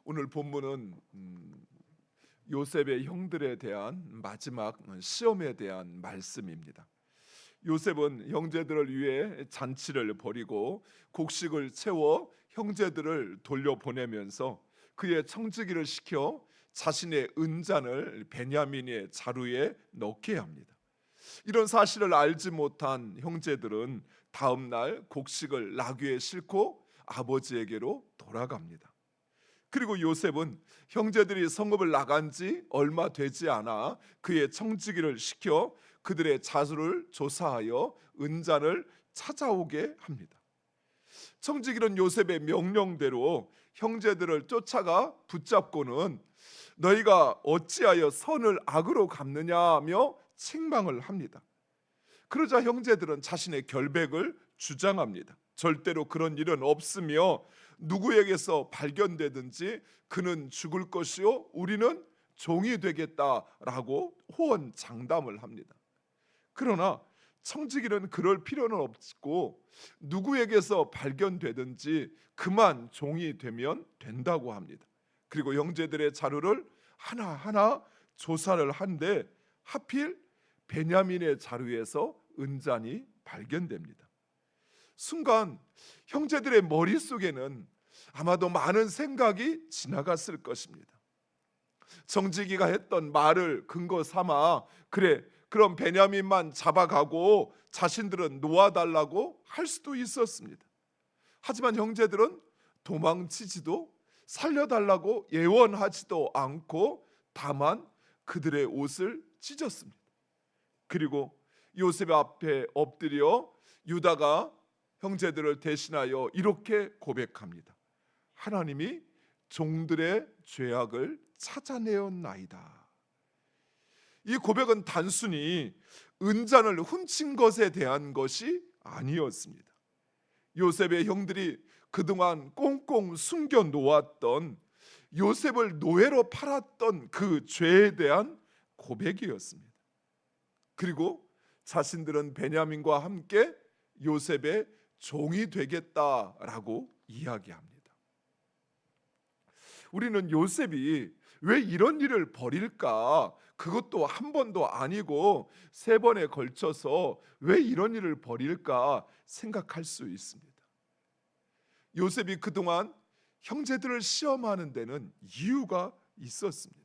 오늘 본문은 요셉의 형들에 대한 마지막 시험에 대한 말씀입니다. 요셉은 형제들을 위해 잔치를 벌이고 곡식을 채워 형제들을 돌려보내면서 그의 청지기를 시켜 자신의 은잔을 베냐민의 자루에 넣게 합니다. 이런 사실을 알지 못한 형제들은 다음 날 곡식을 나귀에 싣고 아버지에게로 돌아갑니다. 그리고 요셉은 형제들이 성읍을 나간 지 얼마 되지 않아 그의 청지기를 시켜 그들의 자수를 조사하여 은잔을 찾아오게 합니다. 청지기는 요셉의 명령대로 형제들을 쫓아가 붙잡고는 너희가 어찌하여 선을 악으로 갚느냐며 책망을 합니다. 그러자 형제들은 자신의 결백을 주장합니다. 절대로 그런 일은 없으며 누구에게서 발견되든지 그는 죽을 것이요 우리는 종이 되겠다라고 호언장담을 합니다. 그러나 청지기는 그럴 필요는 없고 누구에게서 발견되든지 그만 종이 되면 된다고 합니다. 그리고 형제들의 자루를 하나하나 조사를 한데 하필 베냐민의 자루에서 은잔이 발견됩니다. 순간 형제들의 머릿속에는 아마도 많은 생각이 지나갔을 것입니다. 청지기가 했던 말을 근거 삼아 그래 그럼 베냐민만 잡아가고 자신들은 놓아달라고 할 수도 있었습니다. 하지만 형제들은 도망치지도 살려달라고 예원하지도 않고 다만 그들의 옷을 찢었습니다. 그리고 요셉 앞에 엎드려 유다가 형제들을 대신하여 이렇게 고백합니다. 하나님이 종들의 죄악을 찾아내었나이다. 이 고백은 단순히 은잔을 훔친 것에 대한 것이 아니었습니다. 요셉의 형들이 그동안 꽁꽁 숨겨 놓았던 요셉을 노예로 팔았던 그 죄에 대한 고백이었습니다. 그리고 자신들은 베냐민과 함께 요셉의 종이 되겠다라고 이야기합니다. 우리는 요셉이 왜 이런 일을 벌일까? 그것도 한 번도 아니고 세 번에 걸쳐서 왜 이런 일을 벌일까 생각할 수 있습니다. 요셉이 그동안 형제들을 시험하는 데는 이유가 있었습니다.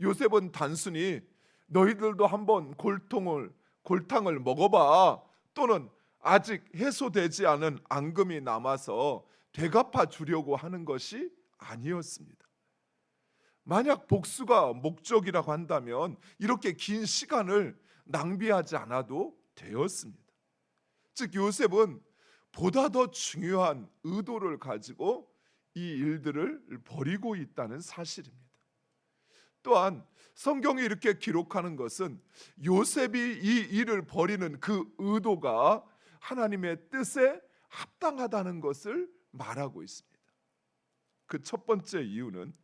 요셉은 단순히 너희들도 한번 골탕을 먹어봐 또는 아직 해소되지 않은 앙금이 남아서 되갚아 주려고 하는 것이 아니었습니다. 만약 복수가 목적이라고 한다면 이렇게 긴 시간을 낭비하지 않아도 되었습니다. 즉 요셉은 보다 더 중요한 의도를 가지고 이 일들을 벌이고 있다는 사실입니다. 또한 성경이 이렇게 기록하는 것은 요셉이 이 일을 벌이는 그 의도가 하나님의 뜻에 합당하다는 것을 말하고 있습니다. 그 첫 번째 이유는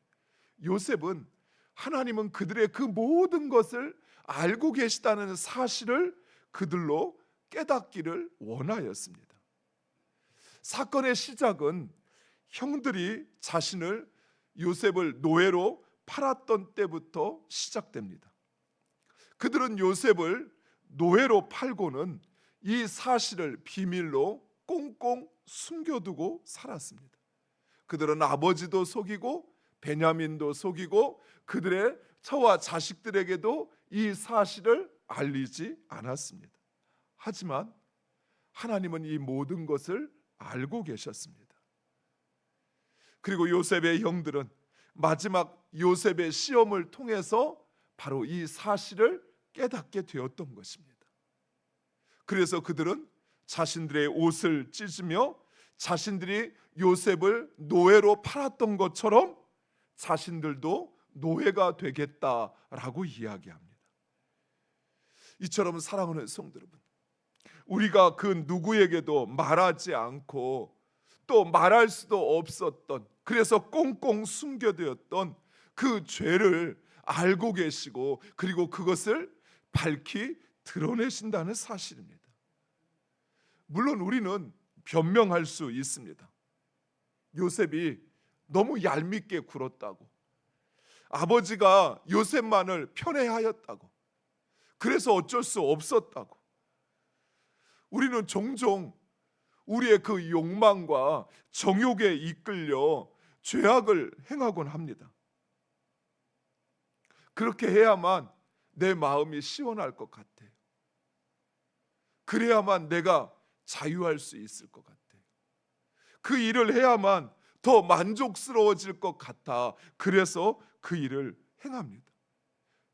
요셉은 하나님은 그들의 그 모든 것을 알고 계시다는 사실을 그들로 깨닫기를 원하였습니다. 사건의 시작은 형들이 요셉을 노예로 팔았던 때부터 시작됩니다. 그들은 요셉을 노예로 팔고는 이 사실을 비밀로 꽁꽁 숨겨두고 살았습니다. 그들은 아버지도 속이고 베냐민도 속이고 그들의 처와 자식들에게도 이 사실을 알리지 않았습니다. 하지만 하나님은 이 모든 것을 알고 계셨습니다. 그리고 요셉의 형들은 마지막 요셉의 시험을 통해서 바로 이 사실을 깨닫게 되었던 것입니다. 그래서 그들은 자신들의 옷을 찢으며 자신들이 요셉을 노예로 팔았던 것처럼 자신들도 노예가 되겠다라고 이야기합니다. 이처럼 사랑하는 성도 여러분, 우리가 그 누구에게도 말하지 않고 또 말할 수도 없었던 그래서 꽁꽁 숨겨두었던 그 죄를 알고 계시고 그리고 그것을 밝히 드러내신다는 사실입니다. 물론 우리는 변명할 수 있습니다. 요셉이 너무 얄밉게 굴었다고, 아버지가 요셉만을 편애하였다고, 그래서 어쩔 수 없었다고, 우리는 종종 우리의 그 욕망과 정욕에 이끌려 죄악을 행하곤 합니다. 그렇게 해야만 내 마음이 시원할 것 같아요. 그래야만 내가 자유할 수 있을 것 같아요. 그 일을 해야만 더 만족스러워질 것 같아. 그래서 그 일을 행합니다.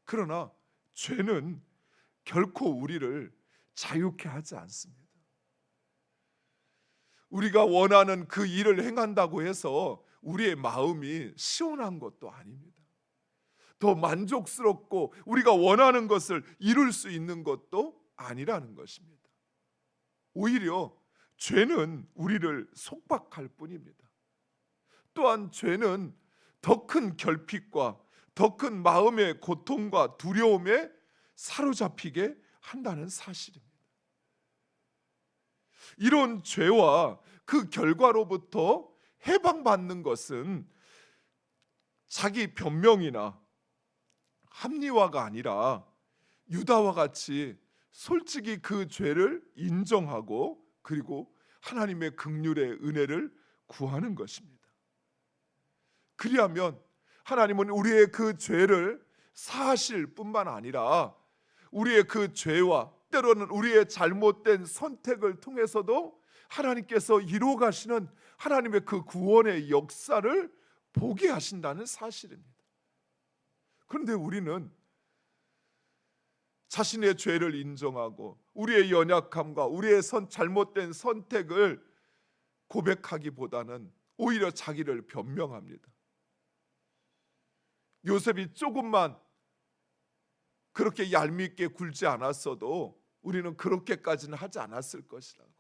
그러나 죄는 결코 우리를 자유케 하지 않습니다. 우리가 원하는 그 일을 행한다고 해서 우리의 마음이 시원한 것도 아닙니다. 더 만족스럽고 우리가 원하는 것을 이룰 수 있는 것도 아니라는 것입니다. 오히려 죄는 우리를 속박할 뿐입니다. 또한 죄는 더 큰 결핍과 더 큰 마음의 고통과 두려움에 사로잡히게 한다는 사실입니다. 이런 죄와 그 결과로부터 해방받는 것은 자기 변명이나 합리화가 아니라 유다와 같이 솔직히 그 죄를 인정하고 그리고 하나님의 긍휼의 은혜를 구하는 것입니다. 그리하면 하나님은 우리의 그 죄를 사하실 뿐만 아니라 우리의 그 죄와 때로는 우리의 잘못된 선택을 통해서도 하나님께서 이루어 가시는 하나님의 그 구원의 역사를 보게 하신다는 사실입니다. 그런데 우리는 자신의 죄를 인정하고 우리의 연약함과 우리의 잘못된 선택을 고백하기보다는 오히려 자기를 변명합니다. 요셉이 조금만 그렇게 얄밉게 굴지 않았어도 우리는 그렇게까지는 하지 않았을 것이라고.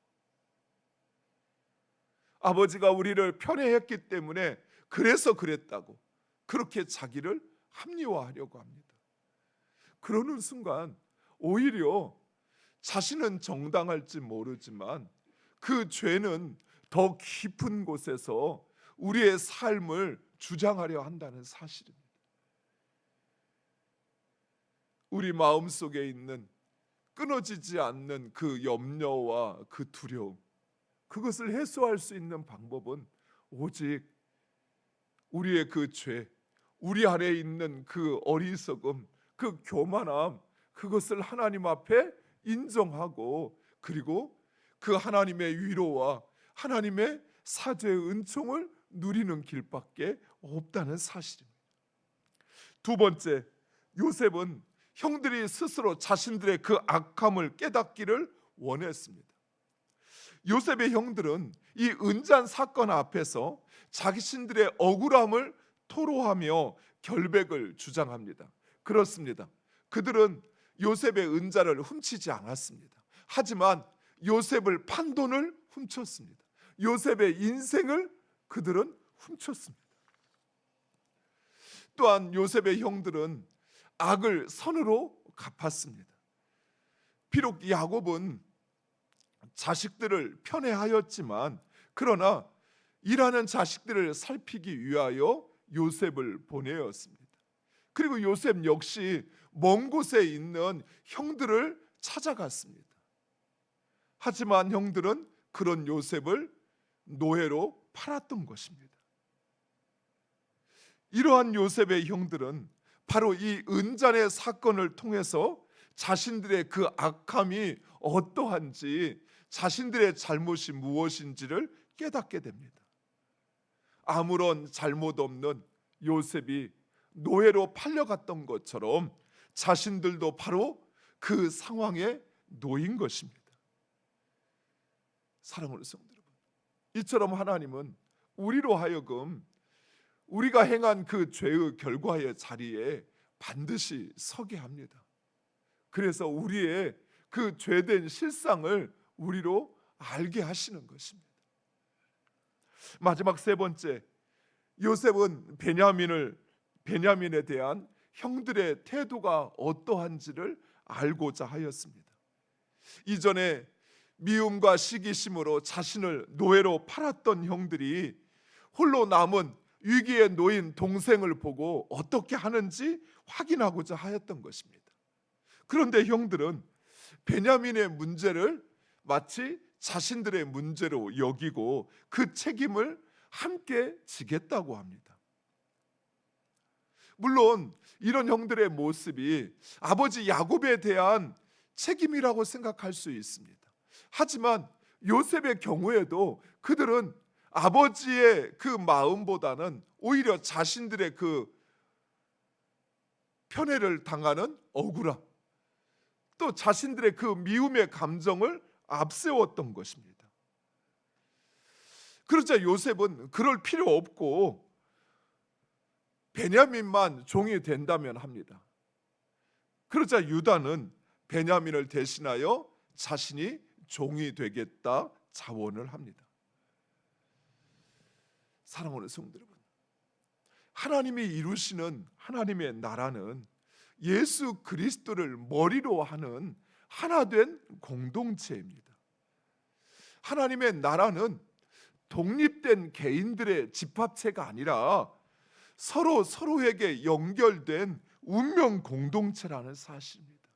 아버지가 우리를 편애했기 때문에 그래서 그랬다고 그렇게 자기를 합리화하려고 합니다. 그러는 순간 오히려 자신은 정당할지 모르지만 그 죄는 더 깊은 곳에서 우리의 삶을 주장하려 한다는 사실입니다. 우리 마음속에 있는 끊어지지 않는 그 염려와 그 두려움, 그것을 해소할 수 있는 방법은 오직 우리의 그 죄, 우리 안에 있는 그 어리석음, 그 교만함, 그것을 하나님 앞에 인정하고 그리고 그 하나님의 위로와 하나님의 사죄의 은총을 누리는 길밖에 없다는 사실입니다. 두 번째, 요셉은 형들이 스스로 자신들의 그 악함을 깨닫기를 원했습니다. 요셉의 형들은 이 은잔 사건 앞에서 자신들의 억울함을 토로하며 결백을 주장합니다. 그렇습니다. 그들은 요셉의 은자를 훔치지 않았습니다. 하지만 요셉을 판돈을 훔쳤습니다. 요셉의 인생을 그들은 훔쳤습니다. 또한 요셉의 형들은 악을 선으로 갚았습니다. 비록 야곱은 자식들을 편애하였지만 그러나 일하는 자식들을 살피기 위하여 요셉을 보내었습니다. 그리고 요셉 역시 먼 곳에 있는 형들을 찾아갔습니다. 하지만 형들은 그런 요셉을 노예로 팔았던 것입니다. 이러한 요셉의 형들은 바로 이 은잔의 사건을 통해서 자신들의 그 악함이 어떠한지, 자신들의 잘못이 무엇인지를 깨닫게 됩니다. 아무런 잘못 없는 요셉이 노예로 팔려갔던 것처럼 자신들도 바로 그 상황에 놓인 것입니다. 사랑하는 성도 여러분, 이처럼 하나님은 우리로 하여금 우리가 행한 그 죄의 결과의 자리에 반드시 서게 합니다. 그래서 우리의 그 죄된 실상을 우리로 알게 하시는 것입니다. 마지막 세 번째, 요셉은 베냐민에 대한 형들의 태도가 어떠한지를 알고자 하였습니다. 이전에 미움과 시기심으로 자신을 노예로 팔았던 형들이 홀로 남은 위기에 놓인 동생을 보고 어떻게 하는지 확인하고자 하였던 것입니다. 그런데 형들은 베냐민의 문제를 마치 자신들의 문제로 여기고 그 책임을 함께 지겠다고 합니다. 물론 이런 형들의 모습이 아버지 야곱에 대한 책임이라고 생각할 수 있습니다. 하지만 요셉의 경우에도 그들은 아버지의 그 마음보다는 오히려 자신들의 그 편애를 당하는 억울함, 또 자신들의 그 미움의 감정을 앞세웠던 것입니다. 그러자 요셉은 그럴 필요 없고 베냐민만 종이 된다면 합니다. 그러자 유다는 베냐민을 대신하여 자신이 종이 되겠다 자원을 합니다. 사랑하는 성도 여러분, 하나님이 이루시는 하나님의 나라는 예수 그리스도를 머리로 하는 하나된 공동체입니다. 하나님의 나라는 독립된 개인들의 집합체가 아니라 서로에게 연결된 운명 공동체라는 사실입니다.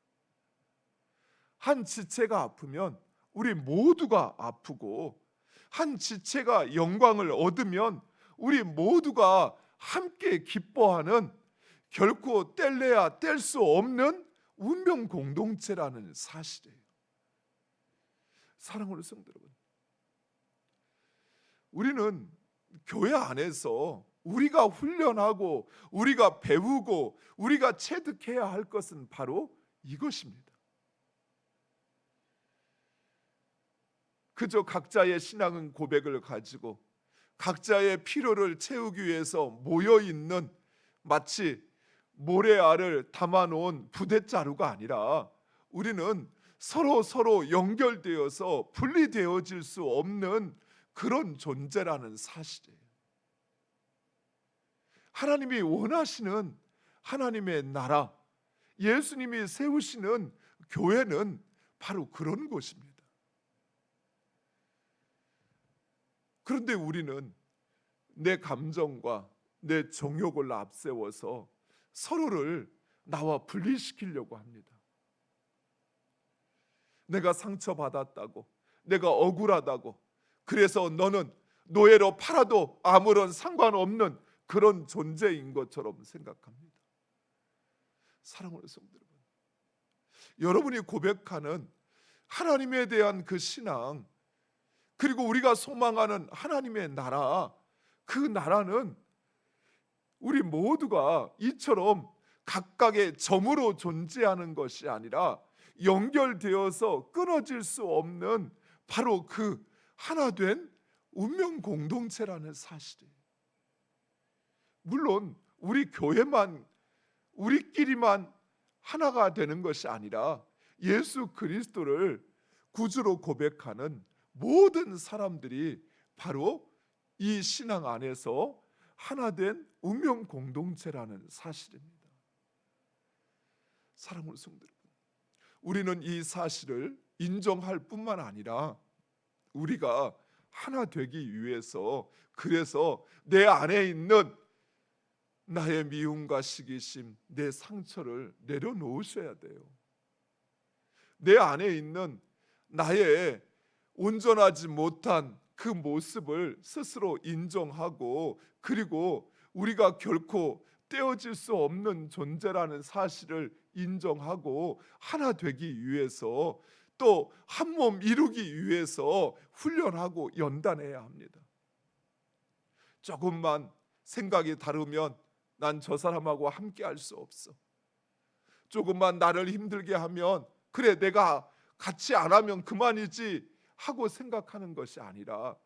한 지체가 아프면 우리 모두가 아프고, 한 지체가 영광을 얻으면 우리 모두가 함께 기뻐하는, 결코 뗄래야 뗄 수 없는 운명 공동체라는 사실이에요. 사랑하는 성도 여러분, 우리는 교회 안에서 우리가 훈련하고 우리가 배우고 우리가 체득해야 할 것은 바로 이것입니다. 그저 각자의 신앙은 고백을 가지고 각자의 필요를 채우기 위해서 모여있는 마치 모래알을 담아놓은 부대자루가 아니라 우리는 서로 연결되어서 분리되어질 수 없는 그런 존재라는 사실이에요. 하나님이 원하시는 하나님의 나라, 예수님이 세우시는 교회는 바로 그런 곳입니다. 그런데 우리는 내 감정과 내 정욕을 앞세워서 서로를 나와 분리시키려고 합니다. 내가 상처받았다고, 내가 억울하다고, 그래서 너는 노예로 팔아도 아무런 상관없는 그런 존재인 것처럼 생각합니다. 사랑하는 성도 여러분, 여러분이 고백하는 하나님에 대한 그 신앙, 그리고 우리가 소망하는 하나님의 나라, 그 나라는 우리 모두가 이처럼 각각의 점으로 존재하는 것이 아니라 연결되어서 끊어질 수 없는 바로 그 하나된 운명 공동체라는 사실이에요. 물론 우리 교회만, 우리끼리만 하나가 되는 것이 아니라 예수 그리스도를 구주로 고백하는 모든 사람들이 바로 이 신앙 안에서 하나된 운명 공동체라는 사실입니다. 사랑하는 성도 여러분, 우리는 이 사실을 인정할 뿐만 아니라 우리가 하나 되기 위해서, 그래서 내 안에 있는 나의 미움과 시기심, 내 상처를 내려놓으셔야 돼요. 내 안에 있는 나의 온전하지 못한 그 모습을 스스로 인정하고, 그리고 우리가 결코 떼어질 수 없는 존재라는 사실을 인정하고 하나 되기 위해서, 또 한 몸 이루기 위해서 훈련하고 연단해야 합니다. 조금만 생각이 다르면 난 저 사람하고 함께 할 수 없어. 조금만 나를 힘들게 하면 그래, 내가 같이 안 하면 그만이지 하고 생각하는 것이 아니라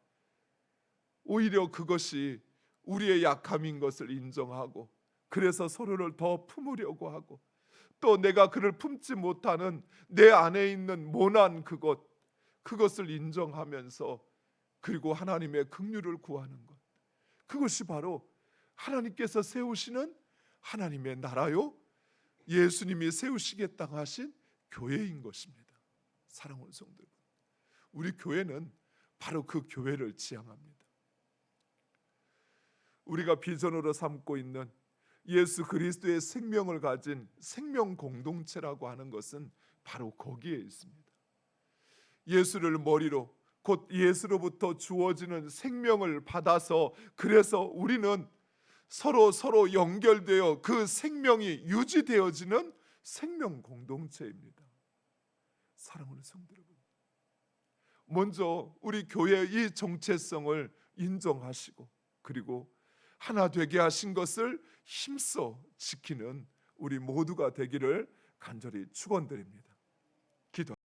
오히려 그것이 우리의 약함인 것을 인정하고, 그래서 서로를 더 품으려고 하고, 또 내가 그를 품지 못하는 내 안에 있는 모난 그것을 인정하면서, 그리고 하나님의 긍휼을 구하는 것, 그것이 바로 하나님께서 세우시는 하나님의 나라요, 예수님이 세우시겠다 하신 교회인 것입니다. 사랑하는 성도 여러분, 우리 교회는 바로 그 교회를 지향합니다. 우리가 비전으로 삼고 있는 예수 그리스도의 생명을 가진 생명 공동체라고 하는 것은 바로 거기에 있습니다. 예수를 머리로, 곧 예수로부터 주어지는 생명을 받아서, 그래서 우리는 서로 연결되어 그 생명이 유지되어지는 생명 공동체입니다. 사랑하는 성도 여러분, 먼저 우리 교회의 이 정체성을 인정하시고, 그리고 하나 되게 하신 것을 힘써 지키는 우리 모두가 되기를 간절히 축원드립니다. 기도.